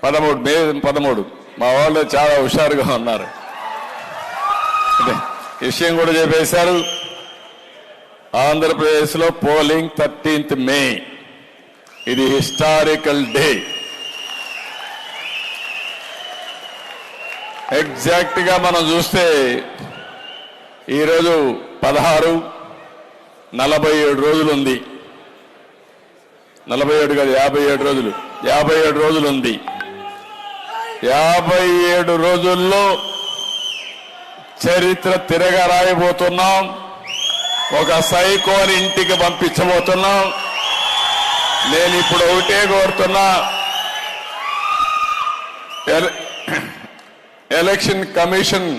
మే 13 మా వాళ్ళు చాలా హుషారుగా ఉన్నారు. విషయం కూడా చెప్పేశారు. ఆంధ్రప్రదేశ్లో పోలింగ్ 13th మే. ఇది హిస్టారికల్ డే. ఎగ్జాక్ట్ గా మనం చూస్తే ఈరోజు 16, 47 రోజులు ఉంది. 47 కాదు, 57 రోజులు. 57 రోజులు ఉంది. 57 రోజుల్లో చరిత్ర తిరగా రాయబోతున్నాం. ఒక సైకోని ఇంటికి పంపించబోతున్నాం. నేను ఇప్పుడు ఒకటే కోరుతున్నా, ఎలక్షన్ కమిషన్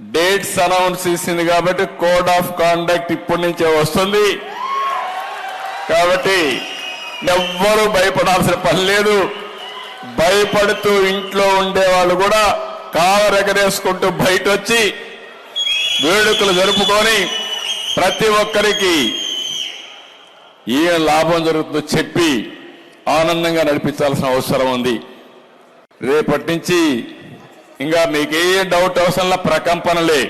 డేట్స్ అనౌన్స్ చేసింది కాబట్టి కోడ్ ఆఫ్ కాండక్ట్ ఇప్పటి నుంచే వస్తుంది. కాబట్టి ఎవ్వరూ భయపడాల్సిన పని లేదు. భయపడుతూ ఇంట్లో ఉండేవాళ్ళు కూడా కావరెగరేసుకుంటూ బయట వచ్చి వేడుకలు జరుపుకొని ప్రతి ఒక్కరికి ఏ లాభం జరుగుతుందో చెప్పి ఆనందంగా నడిపించాల్సిన అవసరం ఉంది. రేపటి నుంచి ఇంకా మీకు ఏ డౌట్ అవసరంలా ప్రకంపనలే.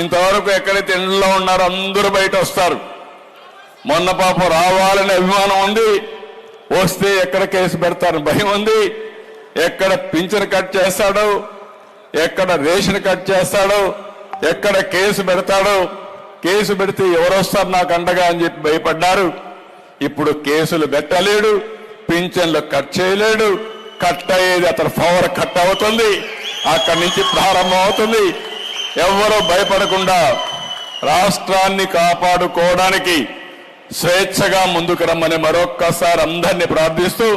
ఇంతవరకు ఎక్కడైతే ఇంట్లో ఉన్నారో అందరూ బయట వస్తారు. మొన్న పాపం రావాలనే అభిమానం ఉంది, వస్తే ఎక్కడ కేసు పెడతారని భయం ఉంది. ఎక్కడ పింఛన్ కట్ చేస్తాడో, ఎక్కడ రేషన్ కట్ చేస్తాడో, ఎక్కడ కేసు పెడతాడో, కేసు పెడితే ఎవరు వస్తారు నాకు అండగా అని చెప్పి భయపడ్డారు. ఇప్పుడు కేసులు పెట్టలేడు, పింఛన్లు కట్ చేయలేడు. కట్ అయ్యేది అతను పవర్ కట్ అవుతుంది, అక్కడి నుంచి ప్రారంభం అవుతుంది. ఎవరూ భయపడకుండా రాష్ట్రాన్ని కాపాడుకోవడానికి స్వేచ్ఛగా ముందుకు రమ్మని మరొక్కసారి అందరినీ ప్రార్థిస్తూ